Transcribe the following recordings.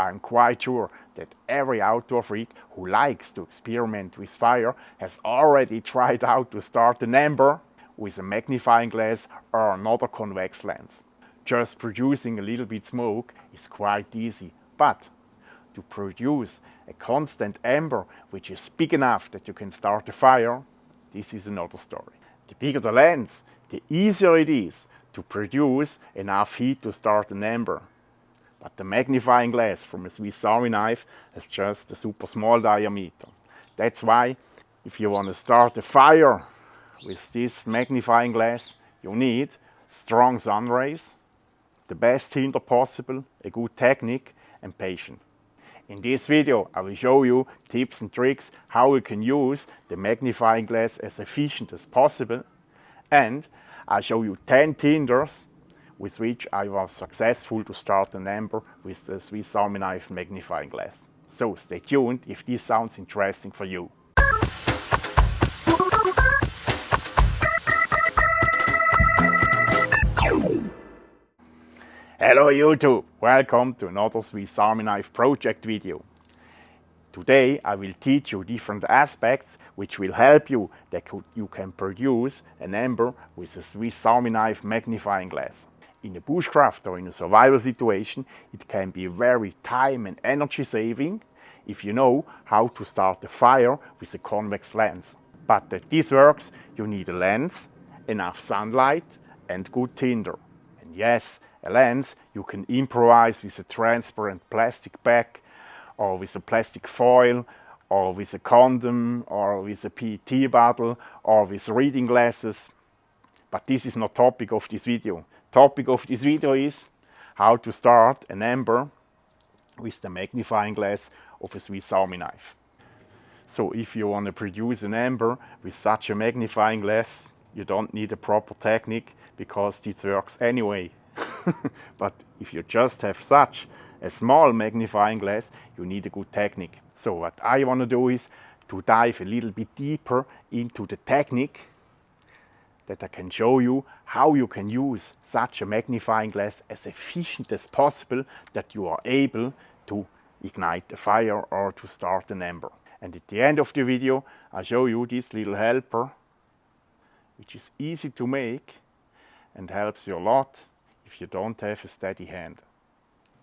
I'm quite sure that every outdoor freak who likes to experiment with fire has already tried out to start an ember with a magnifying glass or another convex lens. Just producing a little bit smoke is quite easy, but to produce a constant ember which is big enough that you can start a fire, this is another story. The bigger the lens, the easier it is to produce enough heat to start an ember. But the magnifying glass from a Swiss Army knife has just a super small diameter. That's why if you want to start a fire with this magnifying glass, you need strong sun rays, the best tinder possible, a good technique and patience. In this video I will show you tips and tricks how you can use the magnifying glass as efficient as possible, and I'll show you 10 tinders with which I was successful to start an ember with the Swiss Army knife magnifying glass. So stay tuned if this sounds interesting for you. Hello YouTube, welcome to another Swiss Army knife project video. Today I will teach you different aspects which will help you that you can produce an ember with a Swiss Army knife magnifying glass. In a bushcraft or in a survival situation, it can be very time and energy saving if you know how to start a fire with a convex lens. But that this works, you need a lens, enough sunlight and good tinder. And yes, a lens you can improvise with a transparent plastic bag, or with a plastic foil, or with a condom, or with a PET bottle, or with reading glasses. But this is not topic of this video. Topic of this video is how to start an ember with the magnifying glass of a Swiss Army knife. So if you want to produce an ember with such a magnifying glass, you don't need a proper technique because this works anyway. But if you just have such a small magnifying glass, you need a good technique. So what I want to do is to dive a little bit deeper into the technique that I can show you how you can use such a magnifying glass as efficient as possible that you are able to ignite a fire or to start an ember. And at the end of the video I'll show you this little helper which is easy to make and helps you a lot if you don't have a steady hand.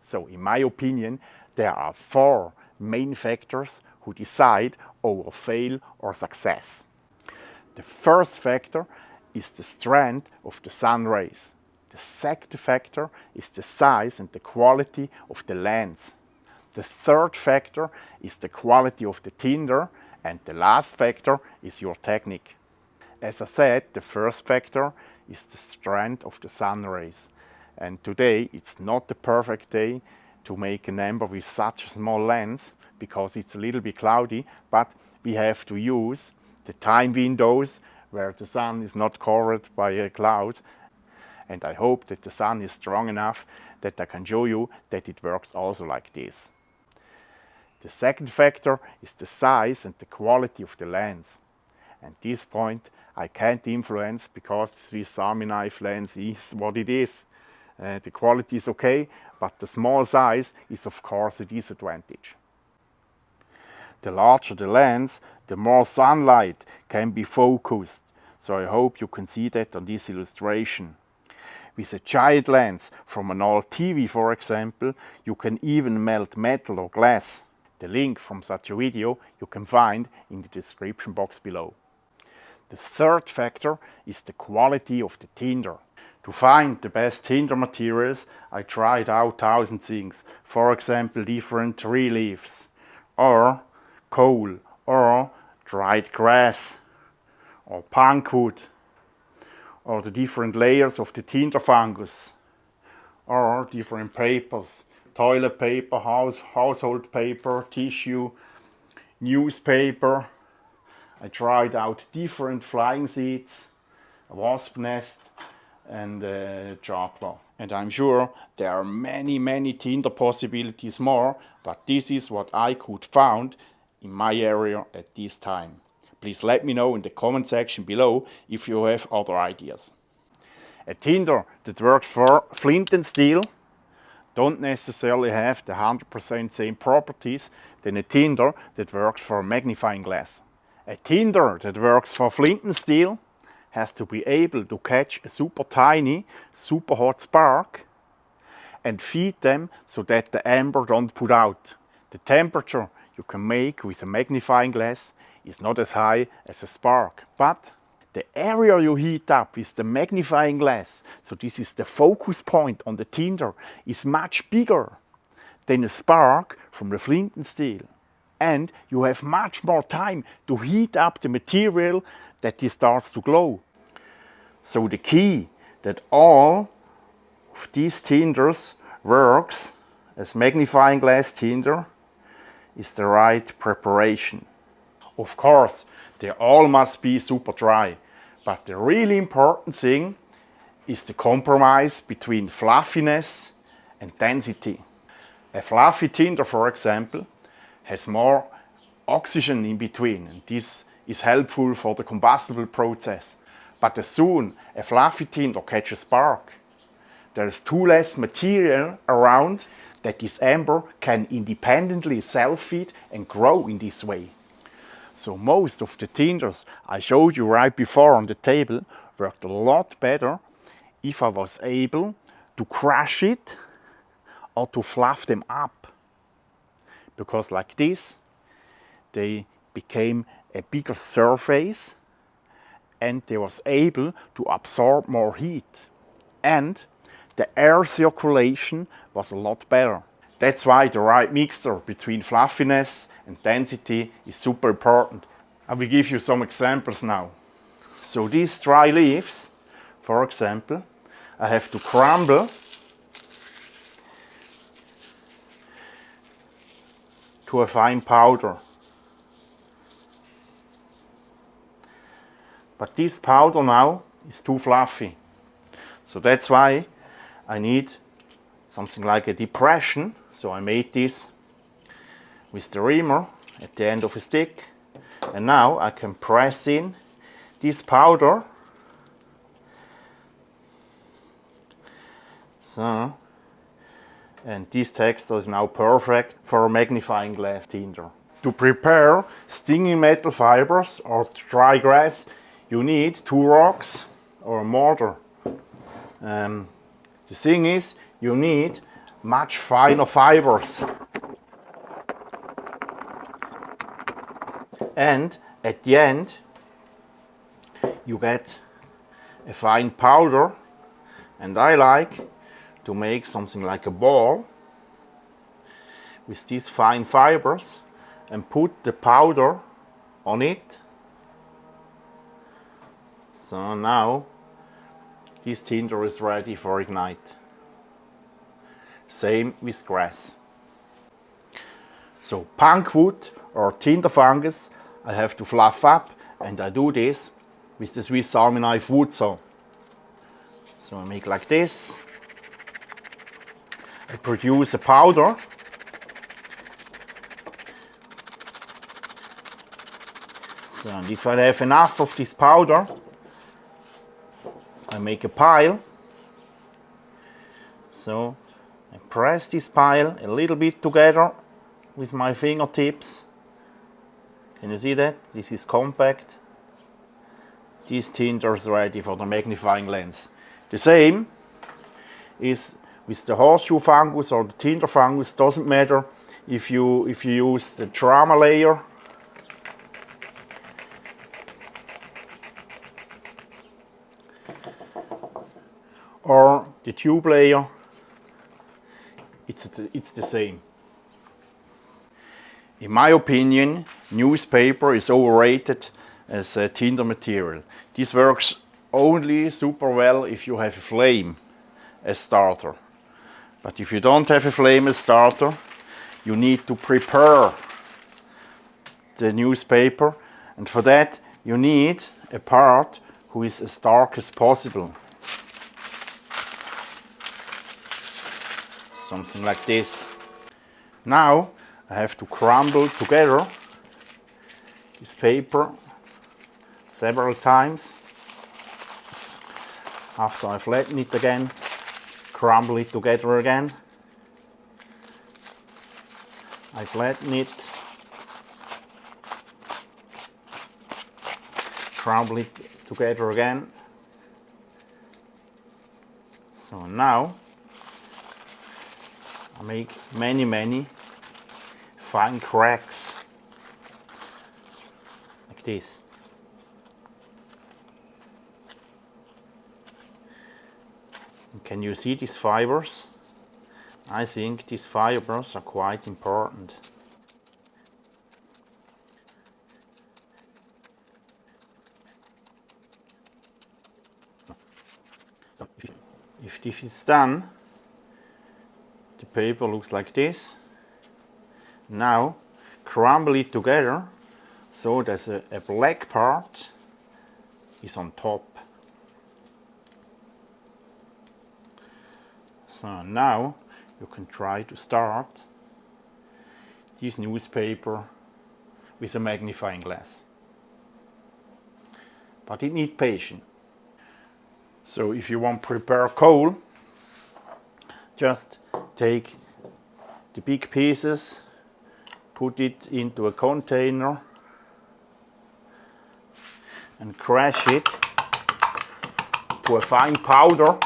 So in my opinion there are 4 main factors who decide over fail or success. The first factor is the strength of the sun rays. The second factor is the size and the quality of the lens. The third factor is the quality of the tinder, and the last factor is your technique. As I said, the first factor is the strength of the sun rays. And today it's not the perfect day to make an ember with such a small lens because it's a little bit cloudy, but we have to use the time windows where the sun is not covered by a cloud. And I hope that the sun is strong enough that I can show you that it works also like this. The second factor is the size and the quality of the lens. And this point I can't influence because the Swiss Army knife lens is what it is. The quality is okay, but the small size is of course a disadvantage. The larger the lens, the more sunlight can be focused. So I hope you can see that on this illustration. With a giant lens from an old TV, for example, you can even melt metal or glass. The link from such a video you can find in the description box below. The third factor is the quality of the tinder. To find the best tinder materials, I tried out 1,000 things. For example, different tree leaves, or coal, or dried grass, or punk wood, or the different layers of the tinder fungus, or different papers, toilet paper, household paper, tissue, newspaper. I tried out different flying seeds, a wasp nest, and chocolate. And I'm sure there are many tinder possibilities more, but this is what I could find in my area at this time. Please let me know in the comment section below if you have other ideas. A tinder that works for flint and steel don't necessarily have the 100% same properties than a tinder that works for a magnifying glass. A tinder that works for flint and steel has to be able to catch a super tiny, super hot spark and feed them so that the amber don't put out. The temperature you can make with a magnifying glass is not as high as a spark, but the area you heat up with the magnifying glass, so this is the focus point on the tinder, is much bigger than a spark from the flint and steel. And you have much more time to heat up the material that it starts to glow. So the key that all of these tinders works as magnifying glass tinder is the right preparation. Of course, they all must be super dry, but the really important thing is the compromise between fluffiness and density. A fluffy tinder, for example, has more oxygen in between, and this is helpful for the combustible process. But as soon a fluffy tinder catches spark, there is too less material around that this amber can independently self-feed and grow in this way. So most of the tinders I showed you right before on the table worked a lot better if I was able to crush it or to fluff them up. Because like this, they became a bigger surface and they was able to absorb more heat. And the air circulation was a lot better. That's why the right mixture between fluffiness and density is super important. I will give you some examples now. So these dry leaves, for example, I have to crumble to a fine powder. But this powder now is too fluffy. So that's why I need something like a depression. So I made this with the reamer at the end of a stick. And now I can press in this powder. So, and this texture is now perfect for a magnifying glass tinder. To prepare stinging metal fibers or dry grass, you need 2 rocks or a mortar. The thing is, you need much finer fibers. And at the end, you get a fine powder, and I like to make something like a ball with these fine fibers and put the powder on it. So now this tinder is ready for ignite. Same with grass. So punk wood or tinder fungus I have to fluff up, and I do this with the Swiss Army knife wood saw. So I make like this. I produce a powder. So, and if I have enough of this powder, I make a pile. So I press this pile a little bit together with my fingertips. Can you see that? This is compact. This tinder is ready for the magnifying lens. The same is with the horseshoe fungus or the tinder fungus. Doesn't matter if you use the drama layer or the tube layer. It's the same. In my opinion, newspaper is overrated as a tinder material. This works only super well if you have a flame as starter. But if you don't have a flame as starter, you need to prepare the newspaper, and for that you need a part who is as dark as possible. Something like this. Now I have to crumble together this paper several times. After I flatten it again, crumble it together again. I flatten it, crumble it together again. So now I make many fine cracks like this. And can you see these fibers? I think these fibers are quite important. So if this is done, the paper looks like this. Now crumble it together so that a black part is on top. So now you can try to start this newspaper with a magnifying glass. But it needs patience. So if you want to prepare coal, just take the big pieces, put it into a container and crush it to a fine powder.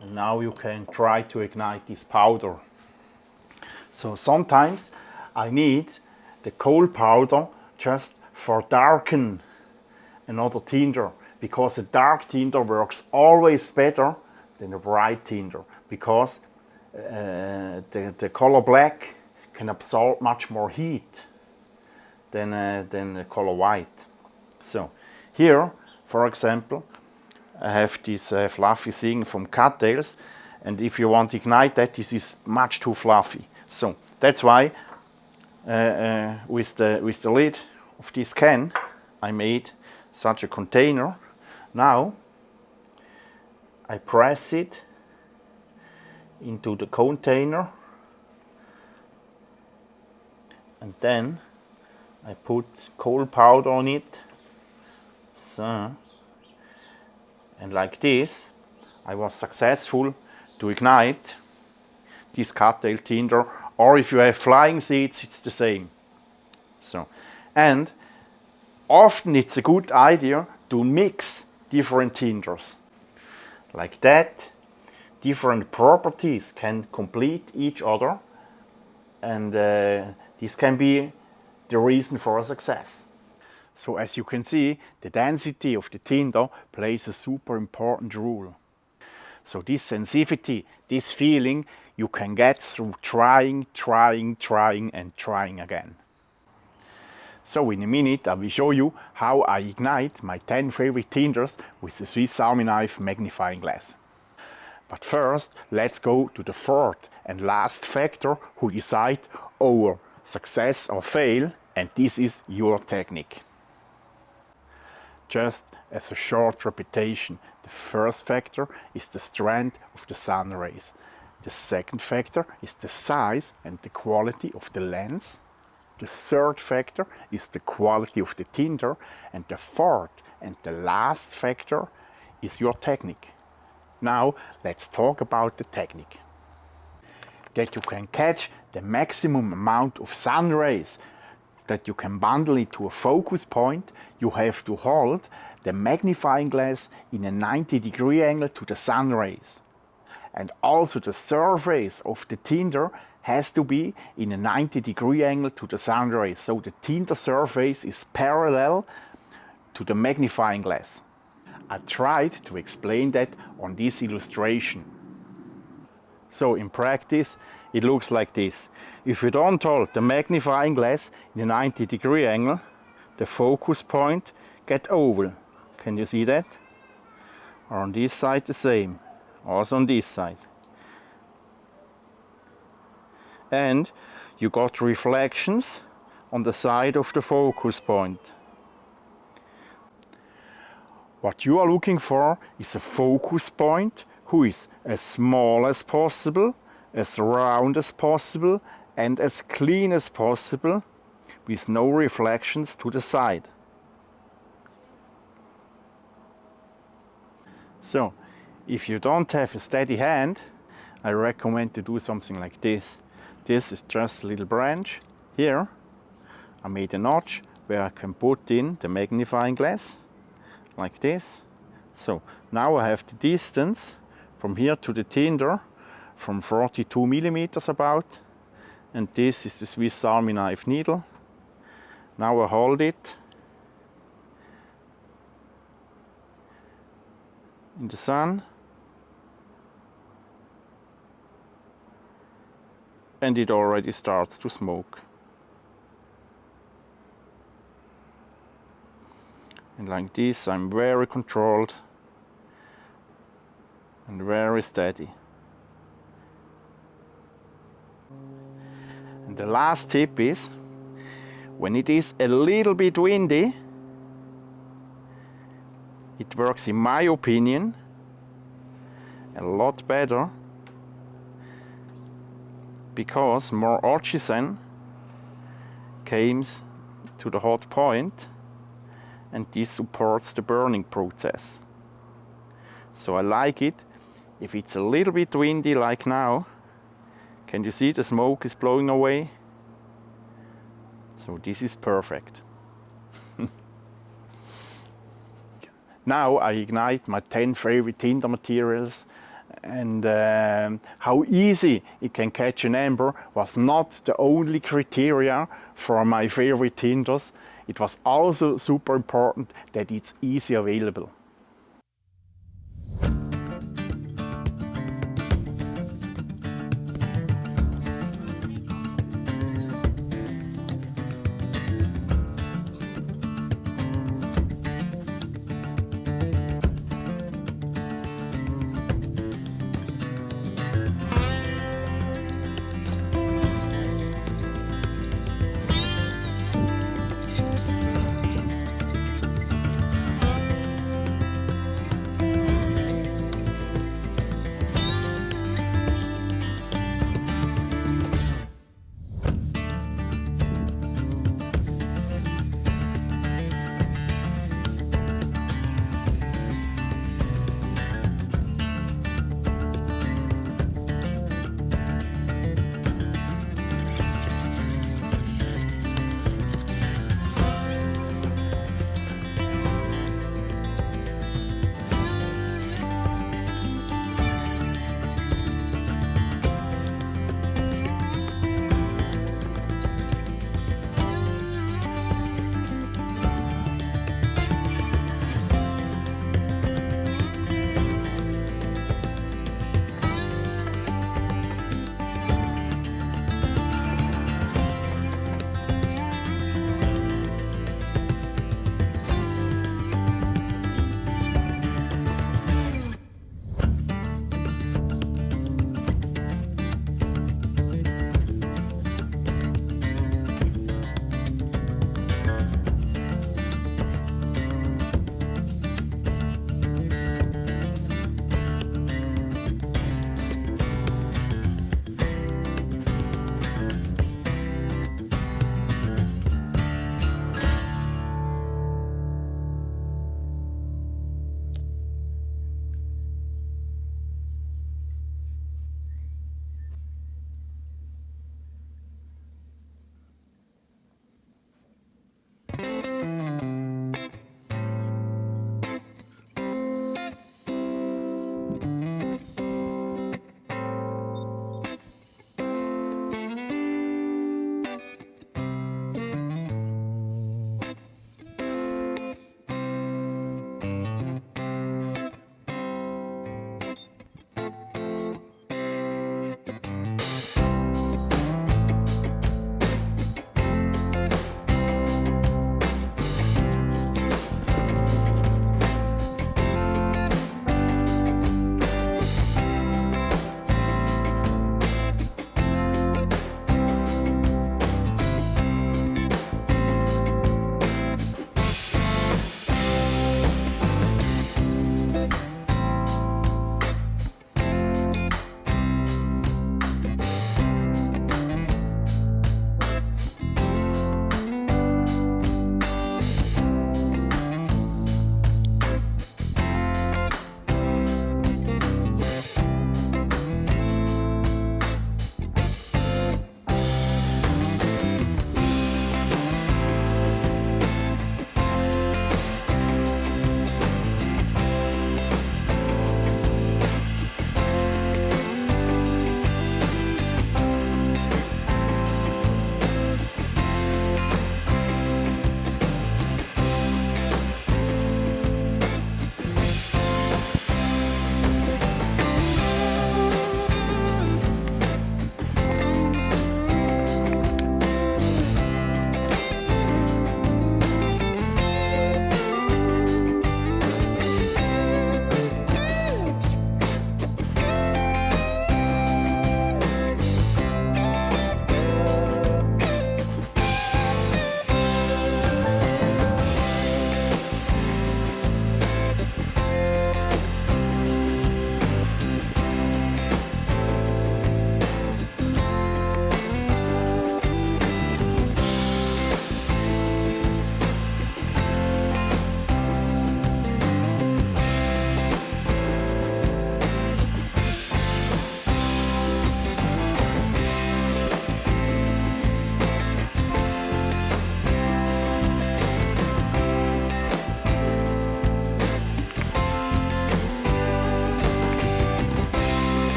And now you can try to ignite this powder. So sometimes I need the coal powder just for darken another tinder, because a dark tinder works always better than a bright tinder, because the color black can absorb much more heat than the color white. So here, for example, I have this fluffy thing from cattails, and if you want to ignite that, this is much too fluffy. So that's why with the lid of this can, I made such a container. Now I press it into the container, and then I put coal powder on it. So, and like this, I was successful to ignite this cattail tinder, or if you have flying seeds, it's the same. So, and often it's a good idea to mix different tinders. Like that, different properties can complete each other, and this can be the reason for a success. So as you can see, the density of the tinder plays a super important role. So this sensitivity, this feeling, you can get through trying and trying again. So in a minute I will show you how I ignite my 10 favorite tinders with the Swiss Army knife magnifying glass. But first, let's go to the fourth and last factor who decide our success or fail, and this is your technique. Just as a short repetition, the first factor is the strength of the sun rays. The second factor is the size and the quality of the lens. The third factor is the quality of the tinder, and the fourth and the last factor is your technique. Now let's talk about the technique. That you can catch the maximum amount of sun rays, that you can bundle it to a focus point, you have to hold the magnifying glass in a 90-degree angle to the sun rays. And also the surface of the tinder has to be in a 90-degree angle to the sun rays, so the tinder surface is parallel to the magnifying glass. I tried to explain that on this illustration. So in practice, it looks like this. If you don't hold the magnifying glass in a 90-degree angle, the focus point gets oval. Can you see that? Or on this side the same. Also on this side. And you got reflections on the side of the focus point. What you are looking for is a focus point who is as small as possible, as round as possible, and as clean as possible, with no reflections to the side. So, If you don't have a steady hand, I recommend to do something like this. This is just a little branch. Here I made a notch where I can put in the magnifying glass, like this. So now I have the distance from here to the tinder from 42 millimeters about, and this is the Swiss Army knife needle. Now I hold it in the sun, and it already starts to smoke. And like this, I'm very controlled and very steady. And the last tip is, when it is a little bit windy, it works, in my opinion, a lot better, because more oxygen comes to the hot point, and this supports the burning process. So I like it if it's a little bit windy like now. Can you see the smoke is blowing away? So this is perfect. Now I ignite my 10 favorite tinder materials, and how easy it can catch an ember was not the only criteria for my favorite tinders. It was also super important that it's easy available.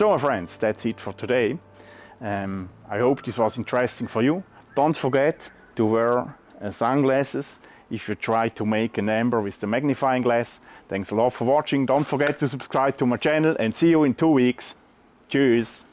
So my friends, that's it for today. I hope this was interesting for you. Don't forget to wear sunglasses if you try to make an amber with the magnifying glass. Thanks a lot for watching. Don't forget to subscribe to my channel and see you in 2 weeks. Tschüss.